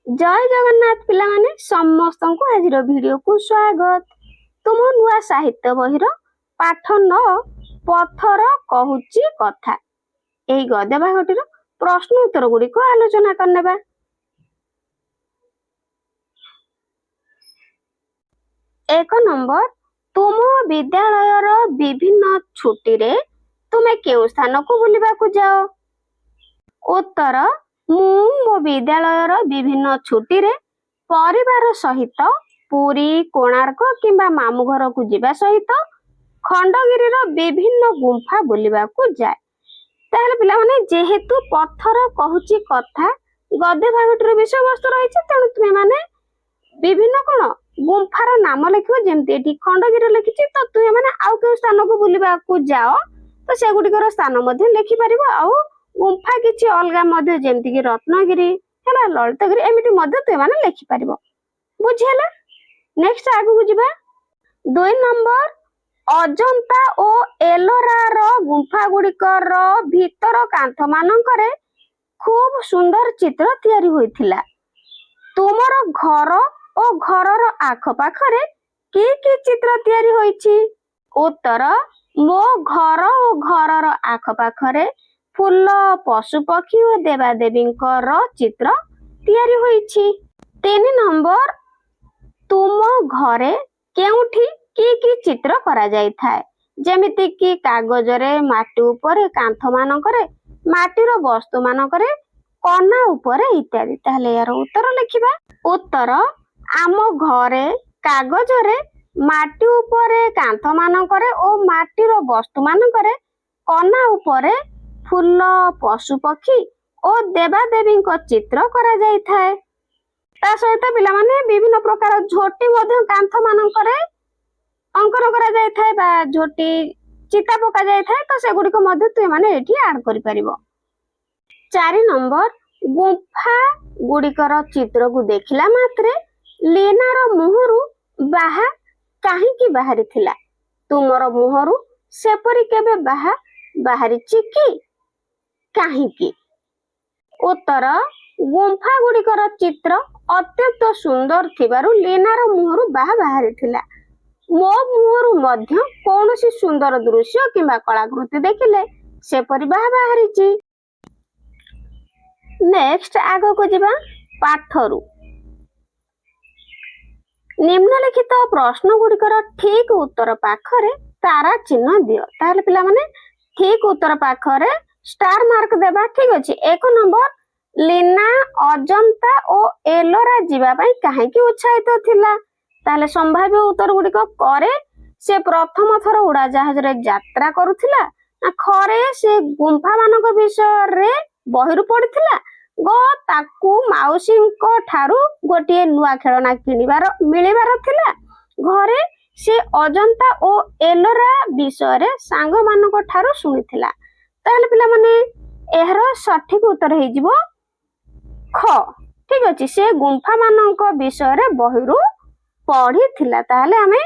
जय जगन्नाथ पिला माने समस्त को आज वीडियो को स्वागत। तुम नुआ साहित्य बहिर पाठ 9 पथर कहूची कथा एही गद्य भागटीर प्रश्न उत्तर गुडी को आलोचना करनेबा। एक नंबर, तुम विद्यालयर विभिन्न छुट्टी रे तुमे केउ स्थान को बुलिबा को जाओ। उत्तर, मो विद्यालयर विभिन्न छुट्टी रे परिवार सहित पुरी कोणार्क किंबा मामू घर को जीवा सहित खंडगिरी रो विभिन्न गुंफा बुलिबा को जाए। ताहले पिला माने जेहेतु पत्थर कहूची कथा गद्य भागटीर विषय वस्तु रही तेणु तुमे माने विभिन्न कोन गुंफार नाम लिखिबो। जेमति एठी खंडगिरी लिखिछि तो तुमे माने आउ के स्थान को बुलिबा को जाओ तो से गुडिकर स्थान मध्ये लिखि परिबो। आउ गुंफा किछि अलगा मध्ये जेमति कि रत्नगिरी हैला ललितगिरी एमिति मध्ये तुमे माने लिखि परिबो। बुझियला। नेक्स्ट आगु को जिबा। 2 नंबर, अजंता ओ एलोरा रो गुंफा गुडिकर भीतर कांथ मानकरे खूब सुंदर चित्र तयारी होइथिला। तुमर घर ओ घरर आख पाखरे की चित्र तयारी होइछि। उत्तर, मो घर ओ घरर आख पाखरे फूल पशु पक्षी और देवादेवींकर चित्र तयारी होइछि। 3 नंबर, तुम घरे केउठी की चित्र करा जाय थाए। जेमिति कि कागज रे माटी ऊपर कांथ मानकरे माटीर वस्तु मानकरे कना ऊपर इत्यादि। ताहले यार उत्तर लिखिबा। उत्तर, आम घरे कागज रे माटी ऊपर कांथ मानकरे ओ माटीर वस्तु मानकरे कना ऊपर फूल पशु पक्षी और देवादेवी चित्र करा जाय थाए। ता सहित पिला माने विभिन्न प्रकार झोटी मध्य कांथ मानकरे अंकन करा जाय थाए बा झोटी चिता पका जाय थाए तो से गुडी को मध्य तुय माने एठी ऐड करि परिबो। 4 नंबर, गुंफा गुडिकर चित्र को देखिला मात्रे लीनार मुहरु बाहा काहे की बाहरी थिला। तुमर मुहरु सेपरी केबे बाहा बाहरी चिकी काहे की। उत्तर, गुंफा गुडिकर चित्र अत्यंत सुंदर थिबारु लीनार मुहरु बाहा बाहरी थिला। मो मुहरु मध्य कोनोसी सुंदर दृश्य किंबा कलाकृति देखिले सेपरी बाहा बाहरीची। नेक्स्ट आगो को जिबा। पाठरु निम्नलिखित प्रश्न गुडिकर ठीक उत्तर पाखरे तारा चिन्ह दियो। ताहले पिला माने ठीक उत्तर पाखरे स्टार मार्क देबा। ठीक अछि। 1 नंबर, लीना अजंता ओ एलोरा जीवा पई काहे की उत्साहित थिला। ताहले संभाव्य उत्तर गुडिक करे से प्रथम थर उड़ा जहाज रे यात्रा करूथिला ना खरे से गुंफा मानक विषय रे बहिरु पड़िथिला। गो ताकू माउसी को ठारू गोटिए नुआ खेलना किनिबार मिलिबार थिला। घरे से अजंता ओ एलोरा विषय रे सांग मानक ठारू सुनिथिला। ताहले पिला माने एहर सठिक उत्तर हे जिवो ख। ठीक अछि। से गुंफा मानक विषय रे बहिरु पढ़िथिला। ताहले हमें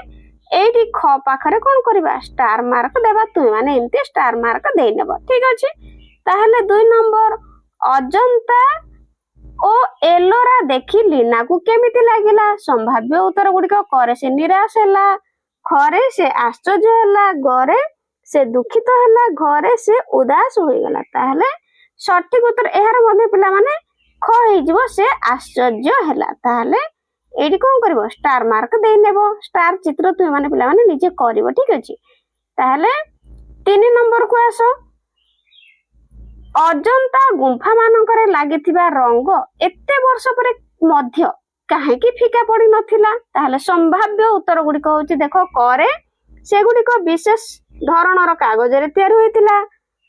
एठी ख पाखरे कोन करबा स्टार मार्क देबा। तुय माने एंते स्टार मार्क देइ नेबो। ठीक अछि। ताहले 2 नंबर, अजंता ओ एलोरा देखि लीना को केमिति लागिला। संभाव्य उत्तर गुडिक करे से निराश हैला, खरे से आश्चर्य हैला, गरे से दुखित हैला, घरे से उदास होई गेला। ताहले सठिक उत्तर एहार मध्ये पिला माने ख हे जिवो से आश्चर्य हैला। ताहले एडी कोन करबो स्टार मार्क देइ नेबो। स्टार चित्र तुय माने पिला माने निजे करिवो। ठीक अछि। ताहले 3 नंबर को आसो। अजंता गुंफा मानकरे लागिथिबा रंग एते वर्ष परे मध्य काहे की फीका पड़ी नथिला। ताहले संभाव्य उत्तर गुडिक होची देखो करे से गुडिक विशेष धरणर कागज रे तयार होइतिला।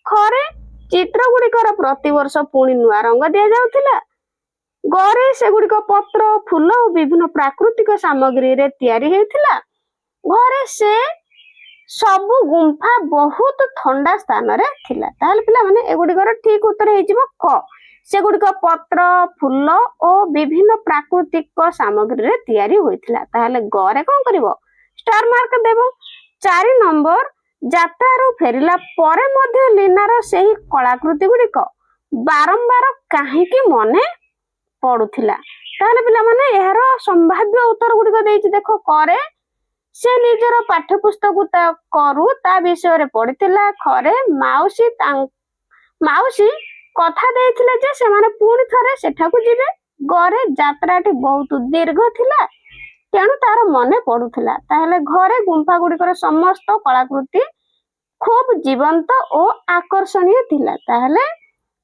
खरे चित्र गुडिकर प्रति वर्ष पुणी नुआ रंग दिया जाउथिला। गरे से गुडिक पत्र फूल और विभिन्न प्राकृतिक सामग्री रे तयारी हेतिला। घरे से सबु गुंफा बहुत ठंडा स्थान रे थिला। ताहले पिला माने एगुडिकर ठीक उत्तर हे जिवो क। से गुडिक पत्र फूल और विभिन्न प्राकृतिक सामग्री रे तयारी होइथिला। ताहले गरे कोन करिवो स्टार मार्क देबो। 4 नंबर, जातारू फेरिला परे मध्ये लीनार सेही कलाकृति गुडिक बारंबार काहे की मने पडुथिला। ତାହେଲେ ପିଲାମାନେ ଏହାର ସମ୍ଭାବ୍ୟ ଉତ୍ତର ଗୁଡିକ ଦେଇଛି ଦେଖ। କରେ ସେ ନିଜର ପାଠ୍ୟପୁସ୍ତକ କରୁ ତା ବିଷୟରେ ପଢିଥିଲା। ଖରେ ମାଉସୀ କଥା ଦେଇଥିଲେ ଯେ ସେମାନେ ପୁଣି ଥରେ ସେଠାକୁ ଯିବେ। ଗରେ ଯାତ୍ରାଟି ବହୁତ ଦୀର୍ଘ ଥିଲା ତେଣୁ ତାର ମନେ ପଡୁଥିଲା। ତାହେଲେ ଘରେ ଗୁମ୍ଫା ଗୁଡିକର ସମସ୍ତ କଳାକୃତି ଖୁବ ଜୀବନ୍ତ ଓ ଆକର୍ଷଣୀୟ ଥିଲା। ତାହେଲେ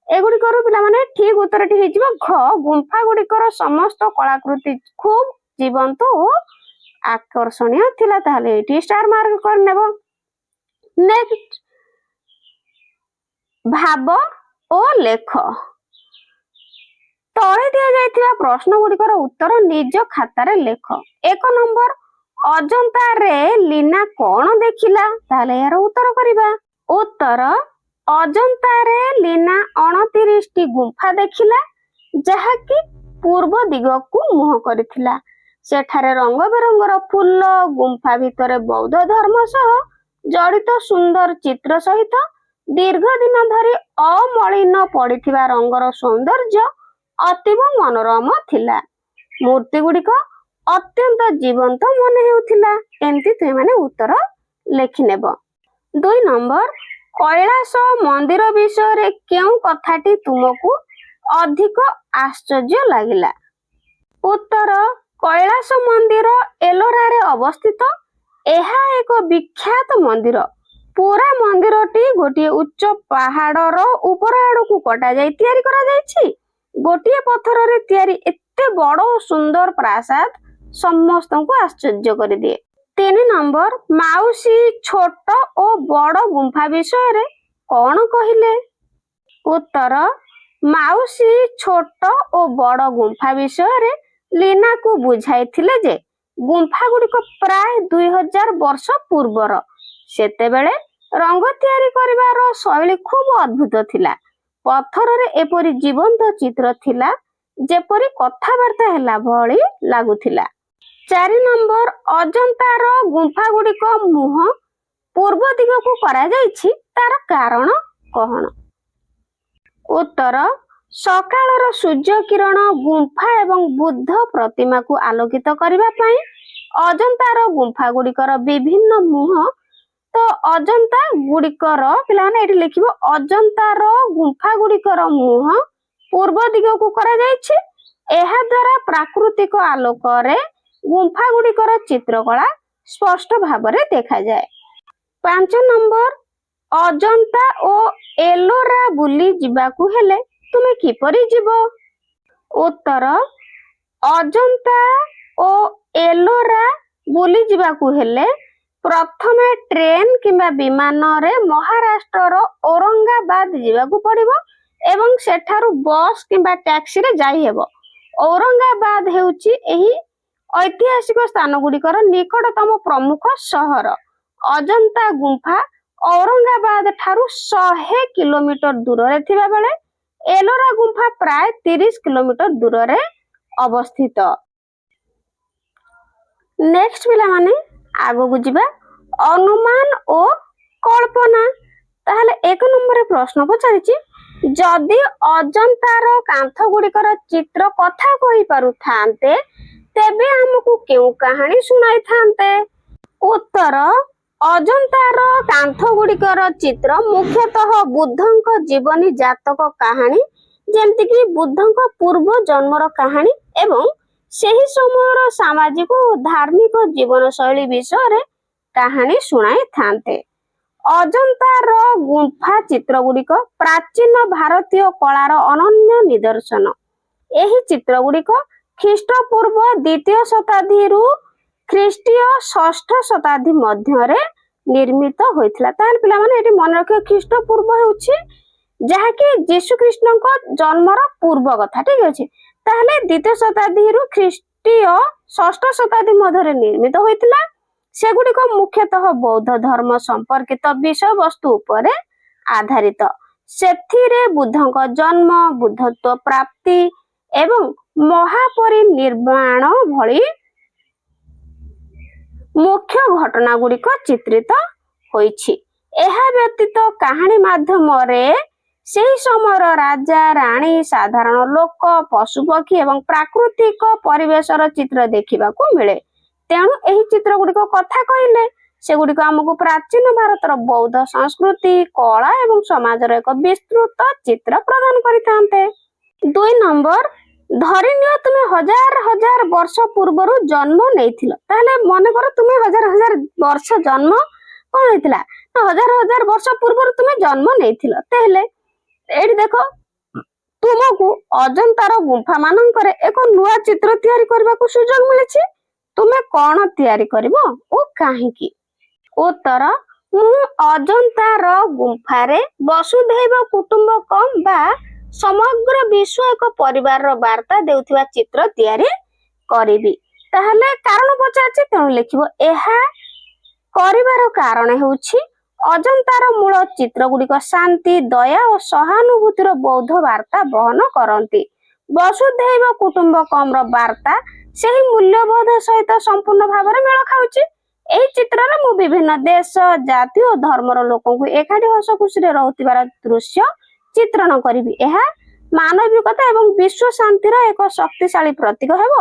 ଏଗୁଡିକରୁ ପିଲାମାନେ ଠିକ ଉତ୍ତରଟି ହେଇଯିବ ଘ। ଗୁମ୍ଫା ଗୁଡିକର ସମସ୍ତ କଳାକୃତି ଖୁବ ଜୀବନ୍ତ ଓ ଆକର୍ଷଣୀୟ ଥିଲା। ତାହେଲେ ଏଇଠି ଷ୍ଟାର ମାର୍କ କରିନେବ। ନେକ୍ସଟ, ଭାବ ଓ ଲେଖ। ତଳେ ଦିଆଯାଇଥିବା ପ୍ରଶ୍ନ ଗୁଡିକର ଉତ୍ତର ନିଜ ଖାତାରେ ଲେଖ। 1 ନମ୍ବର, ଅଜନ୍ତାରେ ଲୀନା କଣ ଦେଖିଲା? ତାହେଲେ ଏହାର ଉତ୍ତର କରିବା। ଉତ୍ତର, ଅଜନ୍ତାରେ ଲୀନା 29ଟି ଗୁମ୍ଫା ଦେଖିଲା ଯାହାକି ପୂର୍ବ ଦିଗକୁ ମୁହଁ କରିଥିଲା। ସେଠାରେ ରଙ୍ଗ ବେରଙ୍ଗର ଫୁଲ, ଗୁମ୍ଫା ଭିତରେ ବୌଦ୍ଧ ଧର୍ମ ସହ ଜଡ଼ିତ ସୁନ୍ଦର ଚିତ୍ର ସହିତ ଦୀର୍ଘ ଦିନ ଧରି ଅମଳିନ ପଡିଥିବା ରଙ୍ଗର ସୌନ୍ଦର୍ଯ୍ୟ ଅତୀବ ମନୋରମ ଥିଲା। ମୂର୍ତ୍ତି ଗୁଡିକ ଅତ୍ୟନ୍ତ ଜୀବନ୍ତ ମନେ ହେଉଥିଲା। ଏମିତି ତୁମେମାନେ ଉତ୍ତର ଲେଖିନେବ। 2 ନମ୍ବର, କୈଳାସ ମନ୍ଦିର ବିଷୟରେ କେଉଁ କଥାଟି ତୁମକୁ ଅଧିକ ଆଶ୍ଚର୍ଯ୍ୟ ଲାଗିଲା? ଉତ୍ତର, କୈଳାସ ମନ୍ଦିର ଏଲୋରାରେ ଅବସ୍ଥିତ। ଏହା ଏକ ବିଖ୍ୟାତ ମନ୍ଦିର। ପୁରା ମନ୍ଦିରଟି ଗୋଟିଏ ଉଚ୍ଚ ପାହାଡର ଉପର ଆଡକୁ କଟାଯାଇ ତିଆରି କରାଯାଇଛି। ଗୋଟିଏ ପଥରରେ ତିଆରି ଏତେ ବଡ ଓ ସୁନ୍ଦର ପ୍ରାସାଦ ସମସ୍ତଙ୍କୁ ଆଶ୍ଚର୍ଯ୍ୟ କରିଦିଏ। 3 ନମ୍ବର, ମାଉସୀ ଛୋଟ ଓ ବଡ ଗୁମ୍ଫା ବିଷୟରେ କଣ କହିଲେ? ଉତ୍ତର, ମାଉସୀ ଛୋଟ ଓ ବଡ ଗୁମ୍ଫା ବିଷୟରେ ଲୀନାକୁ ବୁଝାଇଥିଲେ ଯେ ଗୁମ୍ଫା ଗୁଡିକ ପ୍ରାୟ 2000 ବର୍ଷ ପୂର୍ବର। ସେତେବେଳେ ରଙ୍ଗ ତିଆରି କରିବାର ଶୈଳୀ ଖୁବ ଅଦ୍ଭୁତ ଥିଲା। ପଥରରେ ଏପରି ଜୀବନ୍ତ ଚିତ୍ର ଥିଲା ଯେପରି କଥାବାର୍ତ୍ତା ହେଲା ଭଳି ଲାଗୁଥିଲା। 4 ନମ୍ବର, ଅଜନ୍ତାର ଗୁମ୍ଫା ଗୁଡିକ ମୁହଁ ପୂର୍ବ ଦିଗକୁ କରାଯାଇଛି ତାର କାରଣ କଣ? ଉତ୍ତର, ସକାଳର ସୂର୍ଯ୍ୟ କିରଣ ଗୁମ୍ଫା ଏବଂ ବୁଦ୍ଧ ପ୍ରତିମାକୁ ଆଲୋକିତ କରିବା ପାଇଁ ଅଜନ୍ତାର ଗୁମ୍ଫା ଗୁଡିକର ବିଭିନ୍ନ ମୁହଁ। ତ ଅଜନ୍ତା ଗୁଡିକର ପିଲାମାନେ ଏଠି ଲେଖିବ ଅଜନ୍ତାର ଗୁମ୍ଫା ଗୁଡିକର ମୁହଁ ପୂର୍ବ ଦିଗକୁ କରାଯାଇଛି। ଏହା ଦ୍ୱାରା ପ୍ରାକୃତିକ ଆଲୋକରେ ଗୁମ୍ଫା ଗୁଡିକର ଚିତ୍ରକଳା ସ୍ପଷ୍ଟ ଭାବରେ ଦେଖାଯାଏ। 5 ନମ୍ବର, ଅଜନ୍ତା ଓ ଏଲୋରା ବୁଲି ଯିବାକୁ ହେଲେ ତୁମେ କିପରି ଯିବ? ଉତ୍ତର, ଅଜନ୍ତା ଓ ଏଲୋରା ବୁଲି ଯିବାକୁ ହେଲେ ପ୍ରଥମେ ଟ୍ରେନ କିମ୍ବା ବିମାନରେ ମହାରାଷ୍ଟ୍ରର ଔରଙ୍ଗାବାଦ ଯିବାକୁ ପଡିବ ଏବଂ ସେଠାରୁ ବସ୍ କିମ୍ବା ଟ୍ୟାକ୍ସିରେ ଯାଇହେବ। ଔରଙ୍ଗାବାଦ ହେଉଛି ଏହି ଐତିହାସିକ ସ୍ଥାନ ଗୁଡିକର ନିକଟତମ ପ୍ରମୁଖ ସହର। ଅଜନ୍ତା ଗୁମ୍ଫା ଔରଙ୍ଗାବାଦ ଠାରୁ 100 କିଲୋମିଟର ଦୂରରେ ଥିବା ବେଳେ ଏଲୋରା ଗୁମ୍ଫା ପ୍ରାୟ 30 କିଲୋମିଟର ଦୂରରେ ଅବସ୍ଥିତ। ନେକ୍ସଟ ପିଲାମାନେ ଆଗକୁ ଯିବା, ଅନୁମାନ ଓ କଳ୍ପନା। ତାହେଲେ 1 ନମ୍ବରରେ ପ୍ରଶ୍ନ ପଚାରିଛି, ଯଦି ଅଜନ୍ତାର କାନ୍ଥ ଗୁଡିକର ଚିତ୍ର କଥା କହିପାରୁଥାନ୍ତେ ତେବେ ଆମକୁ କେଉଁ କାହାଣୀ ଶୁଣାଇଥାନ୍ତେ? ଉତ୍ତର, ଅଜନ୍ତାର କାନ୍ଥ ଗୁଡିକର ଚିତ୍ର ମୁଖ୍ୟତଃ ବୁଦ୍ଧଙ୍କ ଜୀବନୀ ଜାତକ କାହାଣୀ, ଯେମିତିକି ବୁଦ୍ଧଙ୍କ ପୂର୍ବ ଜନ୍ମର କାହାଣୀ ଏବଂ ସେହି ସମୟର ସାମାଜିକ ଓ ଧାର୍ମିକ ଜୀବନଶୈଳୀ ବିଷୟରେ କାହାଣୀ ଶୁଣାଇଥାନ୍ତେ। ଅଜନ୍ତାର ଗୁମ୍ଫା ଚିତ୍ର ଗୁଡିକ ପ୍ରାଚୀନ ଭାରତୀୟ କଳାର ଅନନ୍ୟ ନିଦର୍ଶନ। ଏହି ଚିତ୍ର ଗୁଡିକ ଖ୍ରୀଷ୍ଟପୂର୍ବ 2ୟ ଶତାବ୍ଦୀରୁ ଖ୍ରୀଷ୍ଟୀୟ 6ଠ ଶତାବ୍ଦୀ ମଧ୍ୟରେ ନିର୍ମିତ ହୋଇଥିଲା। ତାହେଲେ ପିଲାମାନେ ଏଠି ମନେ ରଖିବ, ଖ୍ରୀଷ୍ଟପୂର୍ବ ହେଉଛି ଯାହାକି ଯୀଶୁଖ୍ରୀଷ୍ଟଙ୍କ ଜନ୍ମର ପୂର୍ବ କଥା। ଠିକ ଅଛି। ତାହେଲେ 2ୟ ଶତାବ୍ଦୀରୁ ଖ୍ରୀଷ୍ଟୀୟ 6ଠ ଶତାବ୍ଦୀ ମଧ୍ୟରେ ନିର୍ମିତ ହୋଇଥିଲା। ସେଗୁଡିକ ମୁଖ୍ୟତଃ ବୌଦ୍ଧ ଧର୍ମ ସମ୍ପର୍କିତ ବିଷୟବସ୍ତୁ ଉପରେ ଆଧାରିତ। ସେଥିରେ ବୁଦ୍ଧଙ୍କ ଜନ୍ମ, ବୁଦ୍ଧତ୍ୱ ପ୍ରାପ୍ତି ଏବଂ ମହାପରିନିର୍ବାଣ ଭଳି ମୁଖ୍ୟ ଘଟଣା ଗୁଡିକ ଚିତ୍ରିତ ହୋଇଛି। ଏହା ବ୍ୟତୀତ କାହାଣୀ ମାଧ୍ୟମରେ ସେହି ସମୟର ରାଜା ରାଣୀ ସାଧାରଣ ଲୋକ ପଶୁପକ୍ଷୀ ଏବଂ ପ୍ରାକୃତିକ ପରିବେଶର ଚିତ୍ର ଦେଖିବାକୁ ମିଳେ। ତେଣୁ ଏହି ଚିତ୍ର ଗୁଡିକ କଥା କହିଲେ ସେଗୁଡିକ ଆମକୁ ପ୍ରାଚୀନ ଭାରତର ବୌଦ୍ଧ ସଂସ୍କୃତି କଳା ଏବଂ ସମାଜର ଏକ ବିସ୍ତୃତ ଚିତ୍ର ପ୍ରଦାନ କରିଥାନ୍ତେ। 2 ନମ୍ବର, ଧରିନିଅ ତୁମେ ହଜାର ହଜାର ବର୍ଷ ପୂର୍ବରୁ ଜନ୍ମ ନେଇଥିଲ। ତାହେଲେ ମନେକର ତୁମେ ହଜାର ହଜାର ବର୍ଷ ଜନ୍ମ କଣ ହେଇଥିଲା ନା ହଜାର ହଜାର ବର୍ଷ ପୂର୍ବରୁ ତୁମେ ଜନ୍ମ ନେଇଥିଲ। ତାହେଲେ ଏଇଠି ଦେଖ ତୁମକୁ ଅଜନ୍ତାର ଗୁମ୍ଫା ମାନଙ୍କରେ ଏକ ନୂଆ ଚିତ୍ର ତିଆରି କରିବାକୁ ସୁଯୋଗ ମିଳିଛି। ତୁମେ କଣ ତିଆରି କରିବ ଓ କାହିଁକି? ଉତ୍ତର, ମୁଁ ଅଜନ୍ତାର ଗୁମ୍ଫାରେ ବସୁଧୈବ କୁଟୁମ୍ବକମ୍ ବା ସମଗ୍ର ବିଶ୍ୱ ଏକ ପରିବାରର ବାର୍ତ୍ତା ଦେଉଥିବା ଚିତ୍ର ତିଆରି କରିବି। ତାହେଲେ କାରଣ ପଚାରିଛି, ତେଣୁ ଲେଖିବ ଏହା କରିବାର କାରଣ ହେଉଛି ଅଜନ୍ତାର ମୂଳ ଚିତ୍ର ଗୁଡିକ ଶାନ୍ତି ଦୟା ଓ ସହାନୁଭୂତିର ବୌଦ୍ଧ ବାର୍ତ୍ତା ବହନ କରନ୍ତି। ବସୁଧୈବ କୁଟୁମ୍ବକମ୍ର ବାର୍ତ୍ତା ସେହି ମୂଲ୍ୟବୋଧ ସହିତ ସମ୍ପୂର୍ଣ୍ଣ ଭାବରେ ମେଳ ଖାଉଛି। ଏହି ଚିତ୍ରରେ ମୁଁ ବିଭିନ୍ନ ଦେଶ ଜାତି ଓ ଧର୍ମର ଲୋକଙ୍କୁ ଏକାଠି ହସ ଖୁସିରେ ରହୁଥିବାର ଦୃଶ୍ୟ ଚିତ୍ରଣ କରିବି। ଏହା ମାନବିକତା ଏବଂ ବିଶ୍ୱ ଶାନ୍ତିର ଏକ ଶକ୍ତିଶାଳୀ ପ୍ରତୀକ ହେବ,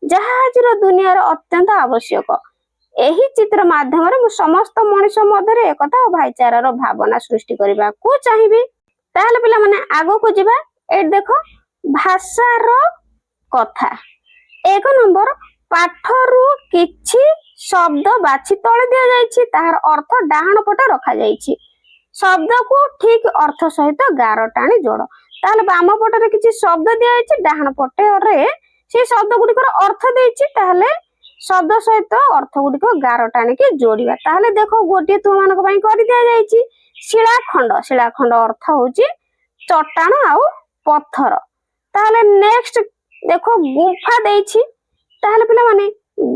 ଯାହା ଆଜିର ଦୁନିଆରେ ଅତ୍ୟନ୍ତ ଆବଶ୍ୟକ। ଏହି ଚିତ୍ର ମାଧ୍ୟମରେ ମୁଁ ସମସ୍ତ ମଣିଷ ମଧ୍ୟରେ ଏକତା ଓ ଭାଇଚାରାର ଭାବନା ସୃଷ୍ଟି କରିବାକୁ ଚାହିଁବି। ତାହେଲେ ପିଲାମାନେ ଆଗକୁ ଯିବା। ଏଇଠି ଦେଖ ଭାଷାର କଥା। 1 ନମ୍ବର, ପାଠରୁ କିଛି ଶବ୍ଦ ବାଛି ତଳେ ଦିଆଯାଇଛି, ତାହାର ଅର୍ଥ ଡାହାଣ ପଟେ ରଖାଯାଇଛି। ଶବ୍ଦକୁ ଠିକ ଅର୍ଥ ସହିତ ଗାର ଟାଣି ଯୋଡ଼। ତାହେଲେ ବାମ ପଟରେ କିଛି ଶବ୍ଦ ଦିଆଯାଇଛି, ଡାହାଣ ପଟରେ সেই ଶବ୍ଦ ଗୁଡିକର ଅର୍ଥ ଦେଇଛି। ତାହେଲେ ଶବ୍ଦ ସହିତ ଅର୍ଥ ଗୁଡିକ ଗାର ଟାଣିକି ଯୋଡିବା। ତାହେଲେ ଦେଖ ଗୋଟିଏ ତୁମମାନଙ୍କ ପାଇଁ କରି ଦିଆଯାଇଛି ଶିଳାଖଣ୍ଡ। ଶିଳାଖଣ୍ଡ ଅର୍ଥ ହଉଛି ଚଟାଣ ଆଉ ପଥର। ତାହେଲେ ନେକ୍ସଟ ଦେଖ ଗୁମ୍ଫା ଦେଇଛି। ତାହେଲେ ପିଲାମାନେ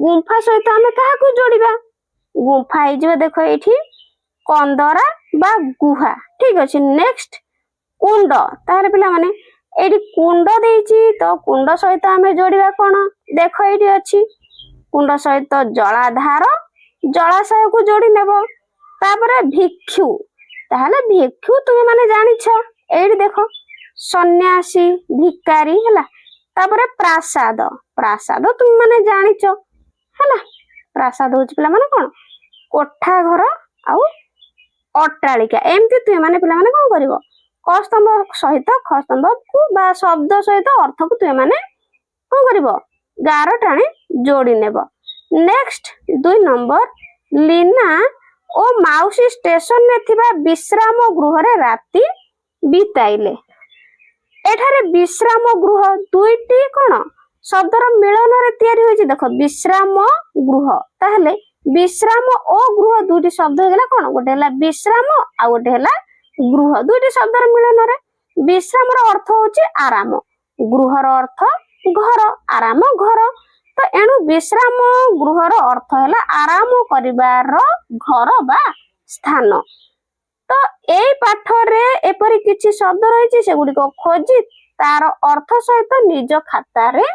ଗୁମ୍ଫା ସହିତ ଆମେ କାହାକୁ ଯୋଡିବା? ଗୁମ୍ଫା ହେଇଯିବ ଦେଖ ଏଇଠି କନ୍ଦରା ବା ଗୁହା। ଠିକ ଅଛି। ନେକ୍ସଟ କୁଣ୍ଡ। ତାହେଲେ ପିଲାମାନେ ଏଇଠି କୁଣ୍ଡ ଦେଇଛି, ତ କୁଣ୍ଡ ସହିତ ଆମେ ଯୋଡିବା କଣ? ଦେଖ ଏଇଠି ଅଛି କୁଣ୍ଡ ସହିତ ଜଳାଧାର, ଜଳାଶୟକୁ ଯୋଡି ନେବ। ତାପରେ ଭିକ୍ଷୁ। ତାହେଲେ ଭିକ୍ଷୁ ତୁମେ ମାନେ ଜାଣିଛ, ଏଇଠି ଦେଖ ସନ୍ନ୍ୟାସୀ ଭିକାରୀ ହେଲା। ତାପରେ ପ୍ରାସାଦ। ପ୍ରାସାଦ ତୁମେ ମାନେ ଜାଣିଛ ହେଲା। ପ୍ରାସାଦ ହଉଛି ପିଲାମାନେ କଣ? କୋଠା ଘର ଆଉ ଅଟ୍ଟାଳିକା। ଏମିତି ତୁମେ ମାନେ ପିଲାମାନେ କଣ କରିବ? କ ସ୍ତମ୍ଭ ସହିତ ଖ ସ୍ତମ୍ଭକୁ ବା ଶବ୍ଦ ସହିତ ଅର୍ଥକୁ ତୁମେ ମାନେ କଣ କରିବ? ଗାର ଟାଣି ଯୋଡି ନେବ। ନେକ୍ସଟ 2 ନମ୍ବର, ଲିନା ଓ ମାଉସୀ ଷ୍ଟେସନରେ ଥିବା ବିଶ୍ରାମ ଗୃହରେ ରାତି ବିତାଇଲେ। ଏଠାରେ ବିଶ୍ରାମ ଗୃହ ଦୁଇଟି କଣ ଶବ୍ଦର ମିଳନରେ ତିଆରି ହୋଇଛି। ଦେଖ ବିଶ୍ରାମ ଗୃହ। ତାହେଲେ ବିଶ୍ରାମ ଓ ଗୃହ ଦୁଇଟି ଶବ୍ଦ ହେଇଗଲା କଣ? ଗୋଟେ ହେଲା ବିଶ୍ରାମ ଆଉ ଗୋଟେ ହେଲା ଗୃହ। ଦୁଇଟି ଶବ୍ଦର ମିଳନରେ। ବିଶ୍ରାମର ଅର୍ଥ ହଉଛି ଆରାମ, ଗୃହର ଅର୍ଥ ଘର, ଆରାମ ଘର। ତ ଏଣୁ ବିଶ୍ରାମ ଗୃହର ଅର୍ଥ ହେଲା ଆରାମ କରିବାର ଘର ବା ସ୍ଥାନ। ତ ଏଇ ପାଠରେ ଏପରି କିଛି ଶବ୍ଦ ରହିଛି, ସେଗୁଡିକ ଖୋଜି ତାର ଅର୍ଥ ସହିତ ନିଜ ଖାତାରେ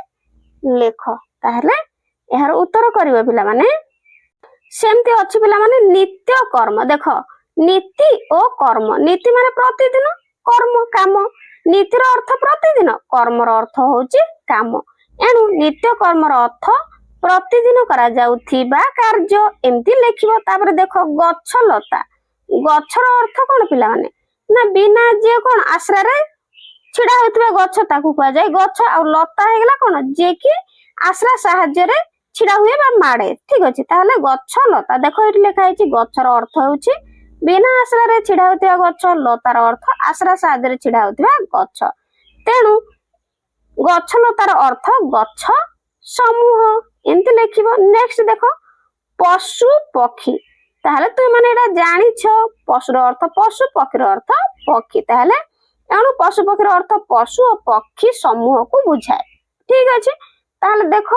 ଲେଖ। ତାହେଲେ ଏହାର ଉତ୍ତର କରିବ ପିଲାମାନେ। ସେମିତି ଅଛି ପିଲାମାନେ ନିତ୍ୟ କର୍ମ। ଦେଖ ନୀତି ଓ କର୍ମ। ନୀତି ମାନେ ପ୍ରତିଦିନ, କର୍ମ କାମ। ନୀତିର ଅର୍ଥ ପ୍ରତିଦିନ, କର୍ମର ଅର୍ଥ ହଉଛି କାମ। ଏଣୁ ନିତ୍ୟ କର୍ମର ଅର୍ଥ ପ୍ରତିଦିନ କରାଯାଉଥିବା କାର୍ଯ୍ୟ। ଏମିତି ଲେଖିବ। ତାପରେ ଦେଖ ଗଛ ଲତା। ଗଛର ଅର୍ଥ କଣ ପିଲାମାନେ? ନା ବିନା ଯିଏ କଣ ଆଶ୍ରାରେ ଛିଡା ହେଉଥିବା ଗଛ ତାକୁ କୁହାଯାଏ ଗଛ। ଆଉ ଲତା ହେଇଗଲା କଣ? ଯିଏ କି ଆଶ୍ରା ସାହାଯ୍ୟରେ ଛିଡା ହୁଏ ବା ମାଡେ। ଠିକ ଅଛି। ତାହେଲେ ଗଛ ଲତା। ଦେଖ ଏଠି ଲେଖା ହେଇଛି ଗଛର ଅର୍ଥ ହେଉଛି ବିନା ଆଶ୍ରାରେ ଛିଡା ହେଉଥିବା ଗଛ, ଲତାର ଅର୍ଥ ଆଶ୍ରା ସାହାଯ୍ୟରେ ଛିଡା ହେଉଥିବା ଗଛ। ତେଣୁ ଗଛ ଲତାର ଅର୍ଥ ଗଛ ସମୂହ। ଏମିତି ଲେଖିବ। ନେକ୍ସଟ ଦେଖ ପଶୁ ପକ୍ଷୀ। ତାହେଲେ ତୁମେ ମାନେ ଏଇଟା ଜାଣିଛ, ପଶୁର ଅର୍ଥ ପଶୁ, ପକ୍ଷୀର ଅର୍ଥ ପକ୍ଷୀ। ତାହେଲେ ଏଣୁ ପଶୁ ପକ୍ଷୀର ଅର୍ଥ ପଶୁ ଓ ପକ୍ଷୀ ସମୂହକୁ ବୁଝାଏ। ଠିକ ଅଛି। ତାହେଲେ ଦେଖ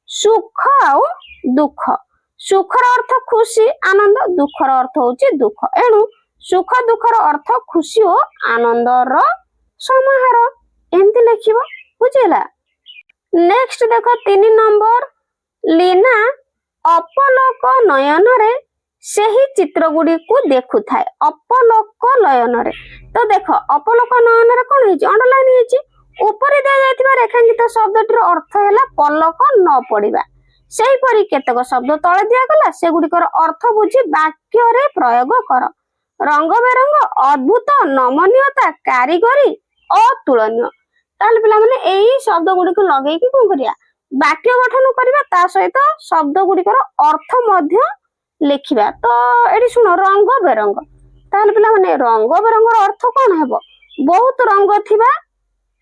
ସୁଖ ଆଉ ଦୁଃଖ। ସୁଖର ଅର୍ଥ ଖୁସି ଆନନ୍ଦ, ଦୁଃଖର ଅର୍ଥ ହଉଛି ଦୁଃଖ। ଏଣୁ ସୁଖ ଦୁଃଖର ଅର୍ଥ ଖୁସି ଓ ଆନନ୍ଦର ସମାହାର। ଏମିତି ଲେଖିବ। ବୁଝିଲା। ନେକ୍ସଟ ଦେଖ 3 ନମ୍ବର, ଲିନା ଅପଲକ ନୟନରେ ସେହି ଚିତ୍ର ଗୁଡ଼ିକୁ ଦେଖୁଥାଏ ଅପଲୋକ ନୟନରେ। ତ ଦେଖ ଅପଲୋକ ନୟନରେ କଣ ହେଇଛି, ଅଣ୍ଡରଲାଇନ ହେଇଛି। ଉପରେ ଦିଆଯାଇଥିବା ରେଖାଙ୍କିତ ଶବ୍ଦଟିର ଅର୍ଥ ହେଲା ପଲକ ନ ପଡିବା। ସେହିପରି କେତେକ ଶବ୍ଦ ତଳେ ଦିଆଗଲା, ସେଗୁଡ଼ିକର ଅର୍ଥ ବୁଝି ବାକ୍ୟରେ ପ୍ରୟୋଗ କର। ରଙ୍ଗ ବେରଙ୍ଗ, ଅଦ୍ଭୁତ, ନମନୀୟତା, କାରିଗରୀ, ଅତୁଳନୀୟ। ତାହେଲେ ପିଲାମାନେ ଏଇ ଶବ୍ଦ ଗୁଡ଼ିକୁ ଲଗେଇକି କଣ କରିବା, ବାକ୍ୟ ଗଠନ କରିବା, ତା ସହିତ ଶବ୍ଦ ଗୁଡ଼ିକର ଅର୍ଥ ମଧ୍ୟ ଲେଖିବା। ତ ଏଠି ଶୁଣ, ରଙ୍ଗ ବେରଙ୍ଗ। ତାହେଲେ ପିଲାମାନେ ରଙ୍ଗ ବେରଙ୍ଗର ଅର୍ଥ କଣ ହେବ, ବହୁତ ରଙ୍ଗ ଥିବା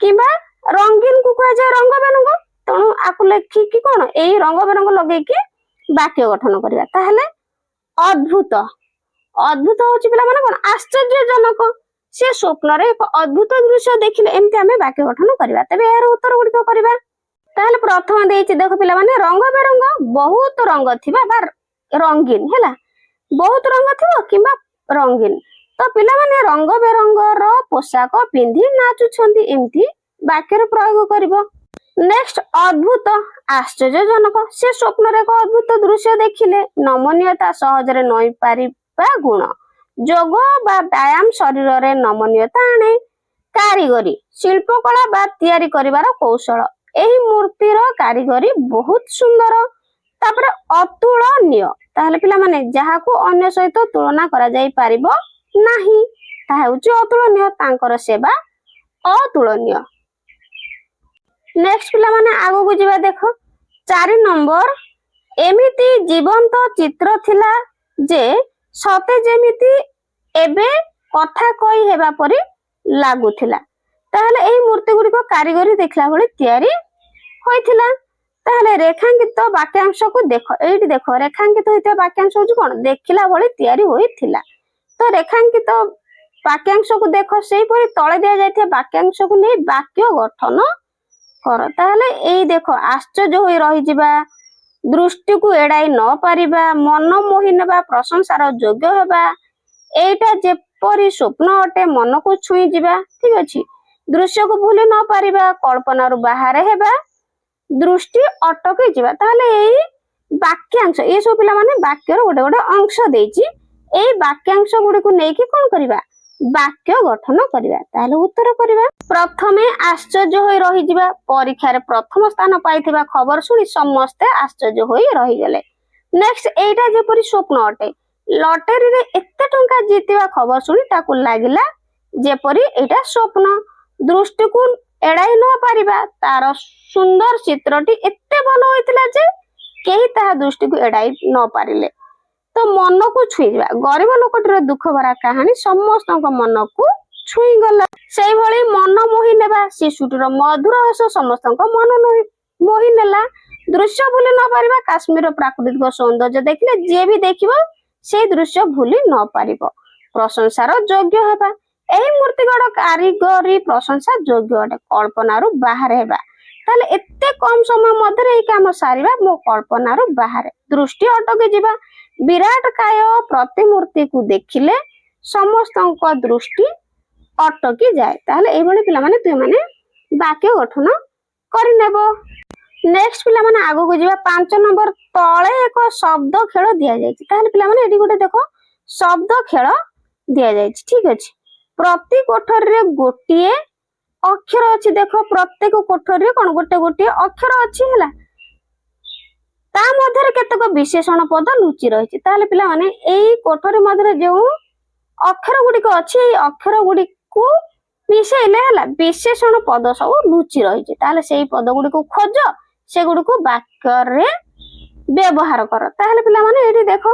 କିମ୍ବା ରଙ୍ଗୀନ କୁ କୁହାଯାଏ ରଙ୍ଗ ବେରଙ୍ଗ। ତେଣୁ ଆକୁ ଲେଖିକି କଣ ଏଇ ରଙ୍ଗ ବେରଙ୍ଗ ଲଗେଇକି ବାକ୍ୟ ଗଠନ କରିବା। ତାହେଲେ ଅଦ୍ଭୁତ, ଅଦ୍ଭୁତ ହଉଛି ପିଲାମାନେ କଣ, ଆଶ୍ଚର୍ଯ୍ୟଜନକ। ସେ ସ୍ୱପ୍ନରେ ଏକ ଅଦ୍ଭୁତ ଦୃଶ୍ୟ ଦେଖିଲେ, ଏମିତି ଆମେ ବାକ୍ୟ ଗଠନ କରିବା। ତେବେ ଏହାର ଉତ୍ତର ଗୁଡିକ କରିବା। ତାହେଲେ ପ୍ରଥମ ଦେଇଛି ଦେଖ ପିଲାମାନେ, ରଙ୍ଗ ବେରଙ୍ଗ, ବହୁତ ରଙ୍ଗ ଥିବା ବା ରଙ୍ଗୀନ ହେଲା, ବହୁତ ରଙ୍ଗ ଥିବ କିମ୍ବା ରଙ୍ଗୀନ। ତ ପିଲାମାନେ ରଙ୍ଗ ବେରଙ୍ଗର ପୋଷାକ ପିନ୍ଧି ନାଚୁଛନ୍ତି, ଏମିତି ବାକ୍ୟରେ ପ୍ରୟୋଗ କରିବ। ନେକ୍ସଟ ଅଦ୍ଭୁତ, ଆଶ୍ଚର୍ଯ୍ୟଜନକ, ସେ ସ୍ୱପ୍ନରେ ଏକ ଅଦ୍ଭୁତ ଦୃଶ୍ୟ ଦେଖିଲେ। ନମନୀୟତା, ସହଜରେ ନଇପାରିବା ଗୁଣ। ଯୋଗ ବା ବ୍ୟାୟାମ ଶରୀରରେ ନମନୀୟତା ଆଣେ। କାରିଗରୀ, ଶିଳ୍ପକଳା ବା ତିଆରି କରିବାର କୌଶଳ। ଏହି ମୂର୍ତ୍ତିର କାରିଗରୀ ବହୁତ ସୁନ୍ଦର। ତାପରେ ଅତୁଳନୀୟ, ତାହେଲେ ପିଲାମାନେ ଯାହାକୁ ଅନ୍ୟ ସହିତ ତୁଳନା କରାଯାଇ ପାରିବ ନାହିଁ, ତାହା ହେଉଛି ଅତୁଳନୀୟ। ତାଙ୍କର ସେବା ଅତୁଳନୀୟ। ନେକ୍ସଟ ପିଲାମାନେ ଆଗକୁ ଯିବା। ଦେଖ 4 ନମ୍ବର, ଏମିତି ଜୀବନ୍ତ ଚିତ୍ର ଥିଲା ଯେ ସତେ ଯେମିତି ଏବେ କଥା କହି ହେବା ପରି ଲାଗୁଥିଲା। ତାହେଲେ ଏହି ମୂର୍ତ୍ତି ଗୁଡ଼ିକ କାରିଗରୀ ଦେଖିଲା ଭଳି ତିଆରି ହୋଇଥିଲା। ତାହେଲେ ରେଖାଙ୍କିତ ବାକ୍ୟାଂଶକୁ ଦେଖ, ଏଇଠି ଦେଖ ରେଖାଙ୍କିତ ହୋଇଥିବା ବାକ୍ୟାଂଶ ହଉଛି କଣ, ଦେଖିଲା ଭଳି ତିଆରି ହୋଇଥିଲା। ତ ରେଖାଙ୍କିତ ବାକ୍ୟାଂଶକୁ ଦେଖ, ସେଇପରି ତଳେ ଦିଆଯାଇଥିବା ବାକ୍ୟାଂଶକୁ ନେଇ ବାକ୍ୟ ଗଠନ କର। ତାହେଲେ ଏଇ ଦେଖ, ଆଶ୍ଚର୍ଯ୍ୟ ହୋଇ ରହିଯିବା, ଦୃଷ୍ଟିକୁ ଏଡାଇ ନ ପାରିବା, ମନ ମୋହି ନେବା, ପ୍ରଶଂସାର ଯୋଗ୍ୟ ହେବା। ଏଇଟା ଯେପରି ସ୍ୱପ୍ନ ଅଟେ, ମନକୁ ଛୁଇଁ ଯିବା। ଠିକ ଅଛି। ଦୃଶ୍ୟକୁ ଭୁଲି ନ ପାରିବା, କଳ୍ପନାରୁ ବାହାରେ ହେବା, ଦୃଷ୍ଟି ଅଟକି ଯିବା। ତାହେଲେ ଏଇ ବାକ୍ୟାଂଶ, ଏ ସବୁ ପିଲାମାନେ ବାକ୍ୟର ଗୋଟେ ଗୋଟେ ଅଂଶ ଦେଇଛି। ଏଇ ବାକ୍ୟାଂଶ ଗୁଡିକୁ ନେଇକି କଣ କରିବା, ବାକ୍ୟ ଗଠନ କରିବା। ତାହେଲେ ଉତ୍ତର କରିବା। ପ୍ରଥମେ ଆଶ୍ଚର୍ଯ୍ୟ ହୋଇ ରହିଯିବା, ପରୀକ୍ଷାରେ ପ୍ରଥମ ସ୍ଥାନ ପାଇଥିବା ଖବର ଶୁଣି ସମସ୍ତେ ଆଶ୍ଚର୍ଯ୍ୟ ହୋଇ ରହିଗଲେ। ନେକ୍ସଟ, ଏଇଟା ଯେପରି ସ୍ୱପ୍ନ ଅଟେ, ଲଟେରୀରେ ଏତେ ଟଙ୍କା ଜିତିବା ଖବର ଶୁଣି ତାକୁ ଲାଗିଲା ଯେପରି ଏଇଟା ସ୍ୱପ୍ନ। ଦୃଷ୍ଟିକୁ ଏଡାଇ ନ ପାରିବା, ତାର ସୁନ୍ଦର ଚିତ୍ରଟି ଏତେ ଭଲ ହୋଇଥିଲା ଯେ କେହି ତାହା ଦୃଷ୍ଟିକୁ ଏଡାଇ ନ ପାରିଲେ। ତ ମନକୁ ଛୁଇଁଯିବା, ଗରିବ ଲୋକଟିର ଦୁଃଖ ଭରା କାହାଣୀ ସମସ୍ତଙ୍କ ମନକୁ ଛୁଇଁଗଲା। ସେଇଭଳି ମନ ମୋହି ନେବା, ଶିଶୁଟିର ମଧୁର ହସ ସମସ୍ତଙ୍କ ମନ ମୋହି ନେଲା। ଦୃଶ୍ୟ ଭୁଲି ନ ପାରିବା, କାଶ୍ମୀରର ପ୍ରାକୃତିକ ସୌନ୍ଦର୍ଯ୍ୟ ଦେଖିଲେ ଯିଏ ବି ଦେଖିବ ସେଇ ଦୃଶ୍ୟ ଭୁଲି ନ ପାରିବ। ପ୍ରଶଂସାର ଯୋଗ୍ୟ ହେବା, ଏହି ମୂର୍ତ୍ତିଗଡ଼ କାରିଗରୀ ପ୍ରଶଂସା ଯୋଗ୍ୟ ଅଟେ। କଳ୍ପନାରୁ ବାହାରେ ହେବା, ତାହେଲେ ଏତେ କମ ସମୟ ମଧ୍ୟରେ ଏହି କାମ ସାରିବା ମୋ କଳ୍ପନାରୁ ବାହାରେ। ଦୃଷ୍ଟି ଅଟକି ଯିବା, ବିରାଟ କାୟ ପ୍ରତିମୂର୍ତ୍ତିକୁ ଦେଖିଲେ ସମସ୍ତଙ୍କ ଦୃଷ୍ଟି ଅଟକି ଯାଏ। ତାହେଲେ ଏଇଭଳି ପିଲାମାନେ ତୁମେ ବାକ୍ୟ ଗଠନ କରିନେବ। ନେକ୍ସଟ ପିଲାମାନେ ଆଗକୁ ଯିବା। 5 ନମ୍ବର, ତଳେ ଏକ ଶବ୍ଦ ଖେଳ ଦିଆଯାଇଛି। ତାହେଲେ ପିଲାମାନେ ଏଠି ଗୋଟେ ଦେଖ ଶବ୍ଦ ଖେଳ ଦିଆଯାଇଛି। ଠିକ ଅଛି। ପ୍ରତି କୋଠରୀରେ ଗୋଟିଏ ଅକ୍ଷର ଅଛି। ଦେଖ ପ୍ରତ୍ୟେକ କୋଠରୀରେ କଣ ଗୋଟେ ଗୋଟିଏ ଅକ୍ଷର ଅଛି ହେଲା, ତା ମଧ୍ୟରେ କେତେକ ବିଶେଷଣ ପଦ ଲୁଚି ରହିଛି। ତାହେଲେ ପିଲାମାନେ ଏଇ କୋଠରୀ ମଧ୍ୟରେ ଯେଉଁ ଅକ୍ଷର ଗୁଡିକ ଅଛି, ଏଇ ଅକ୍ଷର ଗୁଡିକୁ ମିଶେଇଲେ ହେଲା ବିଶେଷଣ ପଦ ସବୁ ଲୁଚି ରହିଛି। ତାହେଲେ ସେଇ ପଦ ଗୁଡିକୁ ଖୋଜ, ସେଗୁଡିକୁ ବାକ୍ୟରେ ବ୍ୟବହାର କର। ତାହେଲେ ପିଲାମାନେ ଏଇଠି ଦେଖ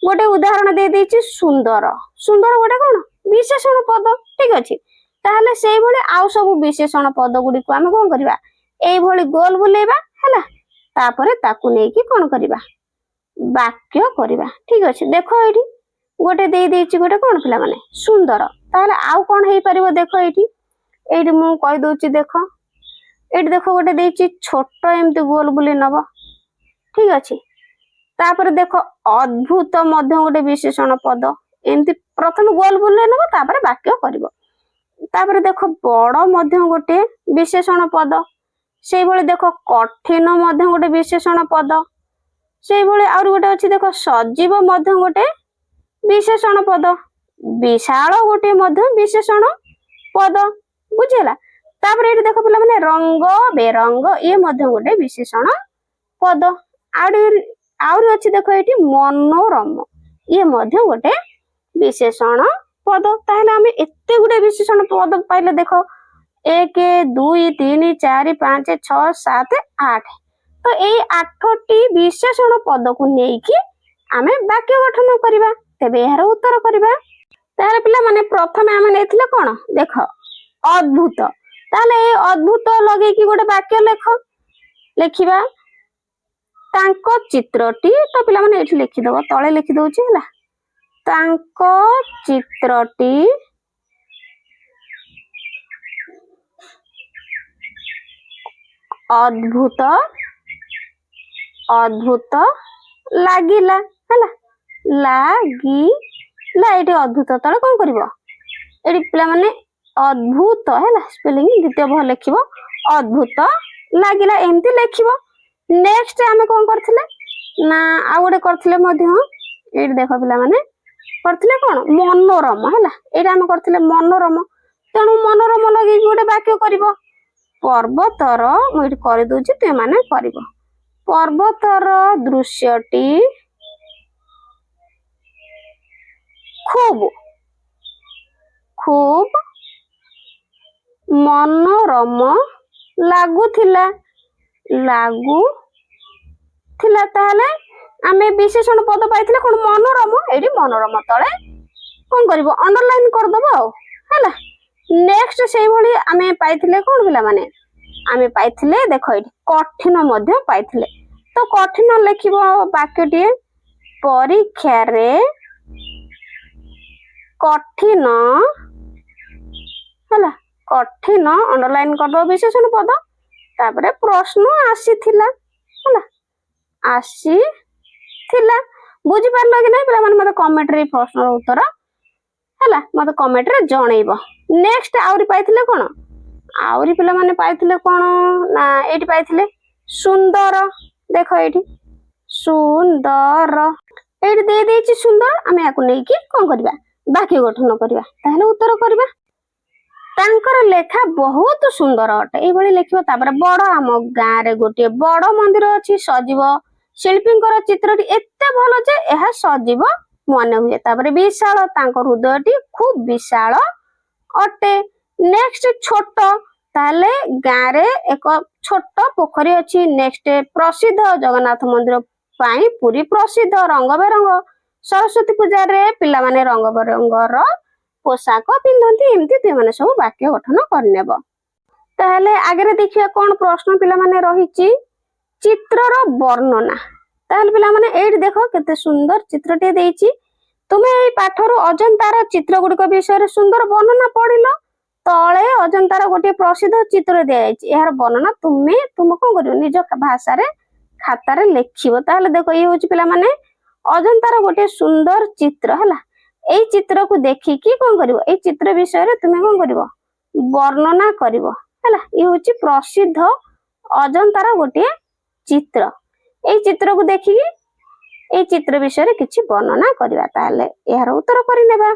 ଗୋଟେ ଉଦାହରଣ ଦେଇଛି, ସୁନ୍ଦର। ସୁନ୍ଦର ଗୋଟେ କଣ ବିଶେଷଣ ପଦ। ଠିକ ଅଛି। ତାହେଲେ ସେଇଭଳି ଆଉ ସବୁ ବିଶେଷଣ ପଦ ଗୁଡିକୁ ଆମେ କଣ କରିବା, ଏଇଭଳି ଗୋଲ ବୁଲେଇବା ହେଲା, ତାପରେ ତାକୁ ନେଇକି କଣ କରିବା, ବାକ୍ୟ କରିବା। ଠିକ ଅଛି। ଦେଖ ଏଇଠି ଗୋଟେ ଦେଇଛି ଗୋଟେ କଣ ପିଲାମାନେ ସୁନ୍ଦର। ତାହେଲେ ଆଉ କଣ ହେଇପାରିବ, ଦେଖ ଏଇଠି ଏଇଠି ମୁଁ କହିଦଉଛି। ଦେଖ ଏଇଠି ଦେଖ ଗୋଟେ ଦେଇଛି ଛୋଟ, ଏମିତି ଗୋଲ ବୁଲେଇ ନବ। ଠିକ ଅଛି। ତାପରେ ଦେଖ ଅଦ୍ଭୁତ ମଧ୍ୟ ଗୋଟେ ବିଶେଷଣ ପଦ, ଏମିତି ପ୍ରଥମେ ଗୋଲ ବୁଲେଇ ନବ, ତାପରେ ବାକ୍ୟ କରିବ। ତାପରେ ଦେଖ ବଡ ମଧ୍ୟ ଗୋଟେ ବିଶେଷଣ ପଦ। ସେଇଭଳି ଦେଖ କଠିନ ମଧ୍ୟ ଗୋଟେ ବିଶେଷଣ ପଦ। ସେଇଭଳି ଆହୁରି ଗୋଟେ ଅଛି ଦେଖ ସଜୀବ ମଧ୍ୟ ଗୋଟେ ବିଶେଷଣ ପଦ, ବିଶାଳ ଗୋଟେ ମଧ୍ୟ ବିଶେଷଣ ପଦ, ବୁଝିହେଲା। ତାପରେ ଏଠି ଦେଖ ପିଲାମାନେ ରଙ୍ଗ ବେରଙ୍ଗ ଇଏ ମଧ୍ୟ ଗୋଟେ ବିଶେଷଣ ପଦ। ଆହୁରି ଅଛି ଦେଖ ଏଠି ମନୋରମ ଇଏ ମଧ୍ୟ ଗୋଟେ ବିଶେଷଣ ପଦ। ତାହେଲେ ଆମେ ଏତେ ଗୁଡେ ବିଶେଷଣ ପଦ ପାଇଲେ ଦେଖ 1 2 3 4 5 6 7 8। ତ ଏଇ 8ଟି ବିଶେଷଣ ପଦକୁ ନେଇକି ଆମେ ବାକ୍ୟ ଗଠନ କରିବା। ତେବେ ଏହାର ଉତ୍ତର କରିବା। ତାହେଲେ ପିଲାମାନେ ପ୍ରଥମେ ଆମେ ନେଇଥିଲେ କଣ ଦେଖ ଅଦ୍ଭୁତ। ତାହେଲେ ଏଇ ଅଦ୍ଭୁତ ଲଗେଇକି ଗୋଟେ ବାକ୍ୟ ଲେଖିବା ତାଙ୍କ ଚିତ୍ରଟି। ତ ପିଲାମାନେ ଏଠି ଲେଖିଦବ, ତଳେ ଲେଖିଦଉଛି ହେଲା, ତାଙ୍କ ଚିତ୍ରଟି ଅଦ୍ଭୁତ ଲାଗିଲା ହେଲା, ଲାଗିଲା। ଏଠି ଅଦ୍ଭୁତ ତଳେ କଣ କରିବ, ଏଠି ପିଲାମାନେ ଅଦ୍ଭୁତ ହେଲା ସ୍ପେଲିଂ ଦ୍ୱିତୀୟ ଭଲ ଲେଖିବ, ଅଦ୍ଭୁତ ଲାଗିଲା ଏମିତି ଲେଖିବ। ନେକ୍ସଟ ଆମେ କଣ କରିଥିଲେ ନା ଆଉ ଗୋଟେ କରିଥିଲେ ମଧ୍ୟ, ଏଇଠି ଦେଖ ପିଲାମାନେ କରିଥିଲେ କଣ ମନୋରମ ହେଲା, ଏଇଟା ଆମେ କରିଥିଲେ ମନୋରମ। ତେଣୁ ମନୋରମ ଲଗେଇକି ଗୋଟେ ବାକ୍ୟ କରିବ। ପର୍ବତର, ମୁଁ ଏଠି କରିଦଉଛି ତୁମେମାନେ କରିବ, ପର୍ବତର ଦୃଶ୍ୟଟି ଖୁବ ମନୋରମ ଲାଗୁଥିଲା। ତାହେଲେ ଆମେ ବିଶେଷଣ ପଦ ପାଇଥିଲେ କଣ ମନୋରମ, ଏଇଠି ମନୋରମ ତଳେ କଣ କରିବ ଅଣ୍ଡରଲାଇନ କରିଦବ ଆଉ ହେଲା। ନେକ୍ସଟ ସେଇଭଳି ଆମେ ପାଇଥିଲେ କଣ ପିଲାମାନେ, ଆମେ ପାଇଥିଲେ ଦେଖ ଏଇଠି କଠିନ ମଧ୍ୟ ପାଇଥିଲେ। ତ କଠିନ ଲେଖିବ ବାକ୍ୟଟିଏ, ପରୀକ୍ଷାରେ କଠିନ ହେଲା, କଠିନ ଅଣ୍ଡରଲାଇନ କରିଦବ ବିଶେଷଣ ପଦ। ତାପରେ ପ୍ରଶ୍ନ ଆସିଥିଲା ହେଲା, ଆସିଥିଲା। ବୁଝିପାରିଲ କି ନାହିଁ ପିଲାମାନେ, ମତେ କମେଣ୍ଟରେ ପ୍ରଶ୍ନର ଉତ୍ତର ହେଲା ମତେ କମେଣ୍ଟରେ ଜଣେଇବ। ନେକ୍ସଟ ଆହୁରି ପାଇଥିଲେ କଣ, ଆହୁରି ପିଲାମାନେ ପାଇଥିଲେ କଣ ନା ଏଇଠି ପାଇଥିଲେ ସୁନ୍ଦର। ଦେଖ ଏଇଠି ସୁନ୍ଦର, ଏଇଠି ଦେଇଛି ସୁନ୍ଦର, ଆମେ ୟାକୁ ନେଇକି କଣ କରିବା ବାକ୍ୟ ଗଠନ କରିବା। ତାହେଲେ ଉତ୍ତର କରିବା, ତାଙ୍କର ଲେଖା ବହୁତ ସୁନ୍ଦର ଅଟେ, ଏଇଭଳି ଲେଖିବ। ତାପରେ ବଡ, ଆମ ଗାଁରେ ଗୋଟିଏ ବଡ ମନ୍ଦିର ଅଛି, ସଜୀବ ଶିଳ୍ପୀଙ୍କର ଚିତ୍ରଟି ଏତେ ଭଲ ଯେ ଏହା ସଜୀବ ମନେ ହୁଏ। ତାପରେ ବିଶାଳ, ତାଙ୍କ ହୃଦୟଟି ଖୁବ ବିଶାଳ ଅଟେ। ନେକ୍ସଟ ଛୋଟ, ତାହେଲେ ଗାଁରେ ଏକ ଛୋଟ ପୋଖରୀ ଅଛି। ନେକ୍ସଟ ପ୍ରସିଦ୍ଧ, ଜଗନ୍ନାଥ ମନ୍ଦିର ପାଇଁ ପୁରୀ ପ୍ରସିଦ୍ଧ। ରଙ୍ଗ ବେରଙ୍ଗ, ସରସ୍ଵତୀ ପୂଜାରେ ପିଲାମାନେ ରଙ୍ଗ ବେରଙ୍ଗର ପୋଷାକ ପିନ୍ଧନ୍ତି। ଏମିତି ତୁମମାନେ ସବୁ ବାକ୍ୟ ଗଠନ କରିନେବ। ତାହେଲେ ଆଗରେ ଦେଖିବା କଣ ପ୍ରଶ୍ନ ପିଲାମାନେ ରହିଛି, ଚିତ୍ରର ବର୍ଣ୍ଣନା। ତାହେଲେ ପିଲାମାନେ ଏଇଠି ଦେଖ କେତେ ସୁନ୍ଦର ଚିତ୍ରଟିଏ ଦେଇଛି। ତୁମେ ଏଇ ପାଠରୁ ଅଜନ୍ତାର ଚିତ୍ର ଗୁଡିକ ବିଷୟରେ ସୁନ୍ଦର ବର୍ଣ୍ଣନା ପଢିଲ। ତଳେ ଅଜନ୍ତାର ଗୋଟିଏ ପ୍ରସିଦ୍ଧ ଚିତ୍ର ଦିଆଯାଇଛି, ଏହାର ବର୍ଣ୍ଣନା ତୁମେ କଣ କରିବ ନିଜ ଭାଷାରେ ଖାତାରେ ଲେଖିବ। ତାହେଲେ ଦେଖ ଇଏ ହଉଛି ପିଲାମାନେ ଅଜନ୍ତାର ଗୋଟିଏ ସୁନ୍ଦର ଚିତ୍ର ହେଲା। ଏଇ ଚିତ୍ରକୁ ଦେଖିକି କଣ କରିବ, ଏଇ ଚିତ୍ର ବିଷୟରେ ତୁମେ କଣ କରିବ ବର୍ଣ୍ଣନା କରିବ ହେଲା। ଇଏ ହଉଛି ପ୍ରସିଦ୍ଧ ଅଜନ୍ତାର ଗୋଟିଏ ଚିତ୍ର। ଏଇ ଚିତ୍ରକୁ ଦେଖିକି ଏଇ ଚିତ୍ର ବିଷୟରେ କିଛି ବର୍ଣ୍ଣନା କରିବା। ତାହେଲେ ଏହାର ଉତ୍ତର କରିନେବା।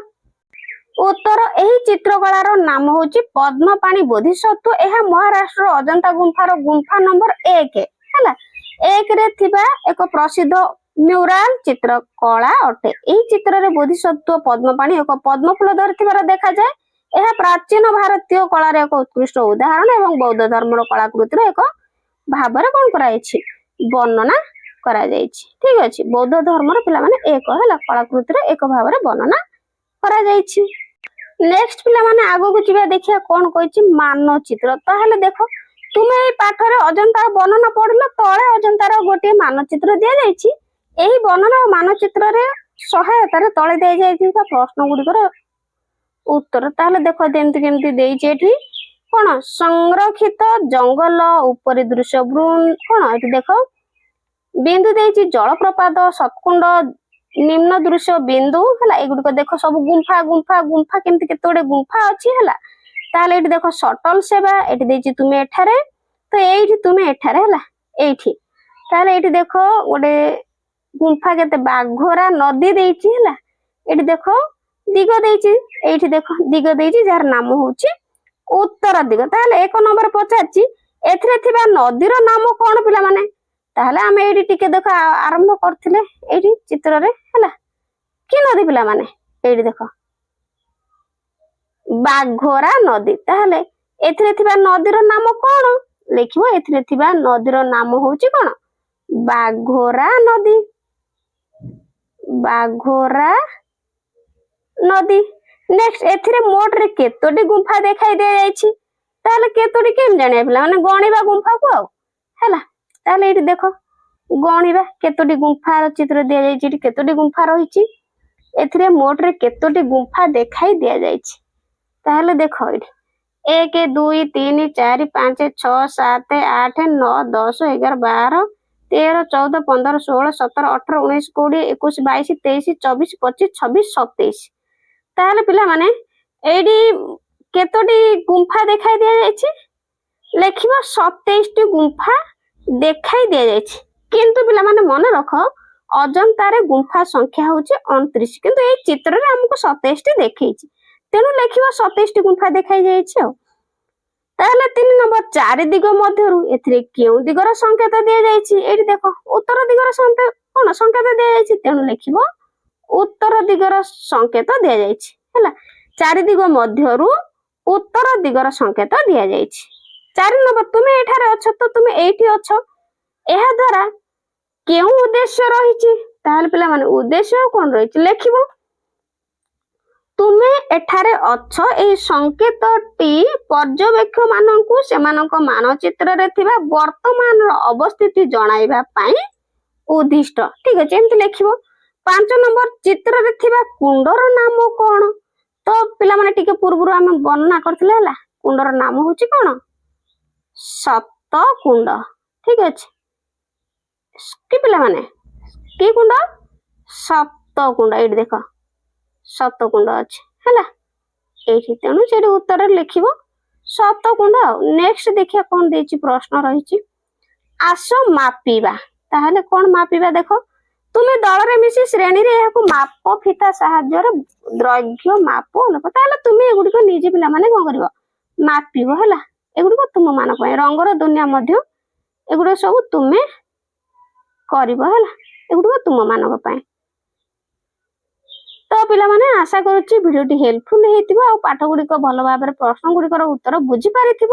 ଉତ୍ତର, ଏହି ଚିତ୍ରକଳାର ନାମ ହଉଛି ପଦ୍ମପାଣି ବୋଧିସତ୍ତ୍ୱ। ଏହା ମହାରାଷ୍ଟ୍ର ଅଜନ୍ତା ଗୁମ୍ଫାର ଗୁମ୍ଫା ନମ୍ବର 1 ହେଲା, 1ରେ ଥିବା ଏକ ପ୍ରସିଦ୍ଧ ମ୍ୟୁରାଲ ଚିତ୍ରକଳା ଅଟେ। ଏହି ଚିତ୍ରରେ ବୋଧିସତ୍ତ୍ୱ ପଦ୍ମପାଣି ଏକ ପଦ୍ମ ଫୁଲ ଧରିଥିବାର ଦେଖାଯାଏ। ଏହା ପ୍ରାଚୀନ ଭାରତୀୟ କଳାର ଏକ ଉତ୍କୃଷ୍ଟ ଉଦାହରଣ ଏବଂ ବୌଦ୍ଧ ଧର୍ମର କଳାକୃତିର ଏକ ଭାବରେ କଣ କରାଯାଇଛି ବର୍ଣ୍ଣନା କରାଯାଇଛି। ଠିକ ଅଛି, ବୌଦ୍ଧ ଧର୍ମର ପିଲାମାନେ ଏକ ହେଲା କଳାକୃତିର ଏକ ଭାବରେ ବର୍ଣ୍ଣନା କରାଯାଇଛି। ନେକ୍ସଟ ପିଲାମାନେ ଆଗକୁ ଯିବା, ଦେଖିବା କଣ କହିଛି ମାନଚିତ୍ର। ତାହେଲେ ଦେଖ ତୁମେ ଏଇ ପାଠରେ ଅଜନ୍ତାର ବର୍ଣ୍ଣନା ପଢିଲ, ତଳେ ଅଜନ୍ତାର ଗୋଟିଏ ମାନଚିତ୍ର ଦିଆଯାଇଛି। ଏହି ବର୍ଣ୍ଣନା ଓ ମାନଚିତ୍ରରେ ସହାୟତାରେ ତଳେ ଦିଆଯାଇଥିବା ପ୍ରଶ୍ନ ଗୁଡିକର ଉତ୍ତର। ତାହେଲେ ଦେଖ ଯେମିତି କେମିତି ଦେଇଛି ଏଠି କଣ ସଂରକ୍ଷିତ ଜଙ୍ଗଲ ଉପରି ଦୃଶ୍ୟ କଣ ଏଠି ଦେଖ ବିନ୍ଦୁ ଦେଇଛି, ଜଳପ୍ରପାତ, ସତକୁଣ୍ଡ, ନିମ୍ନ ଦୃଶ୍ୟ ବିନ୍ଦୁ ହେଲା। ଏଗୁଡିକ ଦେଖ ସବୁ ଗୁମ୍ଫା କେମିତି କେତେ ଗୁଡେ ଗୁମ୍ଫା ଅଛି ହେଲା। ତାହେଲେ ଏଠି ଦେଖ ସଟଲ ସେବା, ଏଠି ଦେଇଛି ତୁମେ ଏଠାରେ, ତ ଏଇଠି ତୁମେ ଏଠାରେ ହେଲା ଏଇଠି। ତାହେଲେ ଏଇଠି ଦେଖ ଗୋଟେ ଗୁମ୍ଫା କେତେ ବାଘରା ନଦୀ ଦେଇଛି ହେଲା। ଏଠି ଦେଖ ଦିଗ ଦେଇଛି, ଏଇଠି ଦେଖ ଦିଗ ଦେଇଛି ଯାହାର ନାମ ହଉଛି ଉତ୍ତର ଦିଗ। ତାହେଲେ 1 ନମ୍ବର ପଚାରିଛି ଏଥିରେ ଥିବା ନଦୀର ନାମ କଣ ପିଲାମାନେ? ତାହେଲେ ଆମେ ଏଇଠି ଟିକେ ଦେଖ ଆରମ୍ଭ କରିଥିଲେ ଏଇଠି ଚିତ୍ରରେ ହେଲା। କି ନଦୀ ପିଲାମାନେ? ଏଇଠି ଦେଖ ବାଘରା ନଦୀ। ତାହେଲେ ଏଥିରେ ଥିବା ନଦୀର ନାମ କଣ? ଲେଖିବ ଏଥିରେ ଥିବା ନଦୀର ନାମ ହଉଛି କଣ? ବାଘରା ନଦୀ। ବାଘରା ନଦୀ। ନେକ୍ସଟ ଏଥିରେ ମୋଟରେ କେତୋଟି ଗୁମ୍ଫା ଦେଖାଇ ଦିଆଯାଇଛି? ତାହେଲେ କେତୋଟି କେମିତି ଜାଣିବା ପିଲାମାନେ? ଗଣିବା ଗୁମ୍ଫାକୁ ଆଉ ହେଲା। ତାହେଲେ ଏଇଠି ଦେଖ ଗଣିବା କେତୋଟି ଗୁମ୍ଫାର ଚିତ୍ର ଦିଆଯାଇଛି। ଏଠି କେତୋଟି ଗୁମ୍ଫା ରହିଛି? ଏଥିରେ ମୋଟରେ କେତୋଟି ଗୁମ୍ଫା ଦେଖାଇ ଦିଆଯାଇଛି? ତାହେଲେ ଦେଖ ଏଇଠି 1 2 3 4 5 6 7 8 9 10 11 12 13 14 15 16 17 18 19 20 21 22 23 24 25 26 27। ତାହେଲେ ପିଲାମାନେ ଏଇଠି କେତୋଟି ଗୁମ୍ଫା ଦେଖାଇ ଦିଆଯାଇଛି? ଲେଖିବ 27ଟି ଗୁମ୍ଫା ଦେଖାଇ ଦିଆଯାଇଛି। କିନ୍ତୁ ପିଲାମାନେ ମନେ ରଖ ଅଜନ୍ତାରେ ଗୁମ୍ଫା ସଂଖ୍ୟା ହଉଛି 29, କିନ୍ତୁ ଏଇ ଚିତ୍ରରେ ଆମକୁ 27ଟି ଦେଖେଇଛି। ତେଣୁ ଲେଖିବ 27ଟି ଗୁମ୍ଫା ଦେଖାଇ ଯାଇଛି ଆଉ। ତାହେଲେ 3 ନମ୍ବର 4 ଦିଗ ମଧ୍ୟରୁ ଏଥିରେ କେଉଁ ଦିଗର ସଂକେତ ଦିଆଯାଇଛି? ଏଇଠି ଦେଖ ଉତ୍ତର ଦିଗର କଣ ସଂକେତ ଦିଆଯାଇଛି? ତେଣୁ ଲେଖିବ ଉତ୍ତର ଦିଗର ସଂକେତ ଦିଆଯାଇଛି ହେଲା। 4 ଦିଗ ମଧ୍ୟରୁ ଉତ୍ତର ଦିଗର ସଂକେତ ଦିଆଯାଇଛି। 4 ନମ୍ବର ତୁମେ ଏଠାରେ ଅଛ ତ ତୁମେ ଏଇଠି ଅଛ, ଏହା ଦ୍ୱାରା କେଉଁ ଉଦ୍ଦେଶ୍ୟ ରହିଛି? ତାହେଲେ ପିଲାମାନେ ଉଦ୍ଦେଶ୍ୟ କଣ ରହିଛି? ଲେଖିବ ତୁମେ ଏଠାରେ ଅଛ ଏହି ସଂକେତଟି ପର୍ଯ୍ୟବେକ୍ଷକ ମାନଙ୍କୁ ସେମାନଙ୍କ ମାନଚିତ୍ରରେ ଥିବା ବର୍ତ୍ତମାନର ଅବସ୍ଥିତି ଜଣାଇବା ପାଇଁ ଉଦ୍ଦିଷ୍ଟ। ଠିକ ଅଛି, ଏମିତି ଲେଖିବ। 5 ନମ୍ବର ଚିତ୍ରରେ ଥିବା କୁଣ୍ଡର ନାମ କଣ? ତ ପିଲାମାନେ ଟିକେ ପୂର୍ବରୁ ଆମେ ବର୍ଣ୍ଣନା କରିଥିଲେ ହେଲା। କୁଣ୍ଡର ନାମ ହଉଛି କଣ? ସପ୍ତ କୁଣ୍ଡ। ଠିକ ଅଛି, କି ପିଲାମାନେ କି କୁଣ୍ଡ? ସପ୍ତ କୁଣ୍ଡ। ଏଇଠି ଦେଖ ସପ୍ତ କୁଣ୍ଡ ଅଛି ହେଲା ଏଇଠି। ତେଣୁ ସେଠି ଉତ୍ତରରେ ଲେଖିବ ସପ୍ତ କୁଣ୍ଡ ଆଉ। ନେକ୍ସଟ ଦେଖିବା କଣ ଦେଇଛି ପ୍ରଶ୍ନ ରହିଛି। ଆସ ମାପିବା। ତାହେଲେ କଣ ମାପିବା? ଦେଖ ତୁମେ ଦଳରେ ମିଶି ଶ୍ରେଣୀରେ ଏହାକୁ ମାପ ଫିତା ସାହାଯ୍ୟରେ ଦୈର୍ଘ୍ୟ ମାପ ଲୋକ। ତାହେଲେ ତୁମେ ଏଗୁଡିକ ନିଜେ ପିଲାମାନେ କଣ କରିବ? ମାପିବ ହେଲା। ଏଗୁଡିକ ତୁମ ମାନଙ୍କ ପାଇଁ ରଙ୍ଗର ଦୁନିଆ ମଧ୍ୟ ଏଗୁଡିକ ସବୁ ତୁମେ କରିବ ହେଲା। ଏଗୁଡିକ ତୁମ ମାନଙ୍କ ପାଇଁ। ତ ପିଲାମାନେ ଆଶା କରୁଛି ଭିଡିଓଟି ହେଲ୍ପଫୁଲ ହେଇଥିବ ଆଉ ପାଠ ଗୁଡିକ ଭଲ ଭାବରେ ପ୍ରଶ୍ନ ଗୁଡିକର ଉତ୍ତର ବୁଝି ପାରିଥିବ।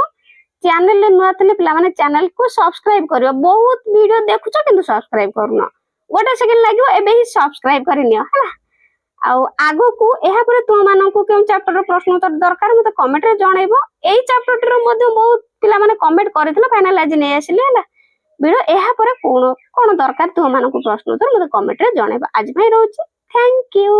ଚ୍ୟାନେଲରେ ନୂଆ ଥିଲେ ପିଲାମାନେ ଚ୍ୟାନେଲକୁ ସବସ୍କ୍ରାଇବ କରିବ। ବହୁତ ଭିଡିଓ ଦେଖୁଛ କିନ୍ତୁ ସବସ୍କ୍ରାଇବ କରୁନ, ଗୋଟେ ସେକେଣ୍ଡ ଲାଗିବ, ଏବେ ହିଁ ସବସ୍କ୍ରାଇବ କରିନିଅ ହେଲା। ଆଉ ଆଗକୁ ଏହାପରେ ତୁମମାନଙ୍କୁ କେଉଁ ଚାପ୍ଟରର ପ୍ରଶ୍ନ ଉତ୍ତର ଦରକାର ମତେ କମେଣ୍ଟରେ ଜଣେଇବ। ଏଇ ଚାପ୍ଟରଟିର ମଧ୍ୟ ବହୁତ ପିଲାମାନେ କମେଣ୍ଟ କରିଥିଲେ, ଫାଇନାଲ ଆଜି ନେଇ ଆସିଲେ ହେଲା ଭିଡିଓ। ଏହାପରେ କଣ ଦରକାର ତୁମମାନଙ୍କୁ ପ୍ରଶ୍ନ ଉତ୍ତର ମତେ କମେଣ୍ଟରେ ଜଣେଇବ। ଆଜି ପାଇଁ ରହୁଛି, ଥ୍ୟାଙ୍କ ୟୁ।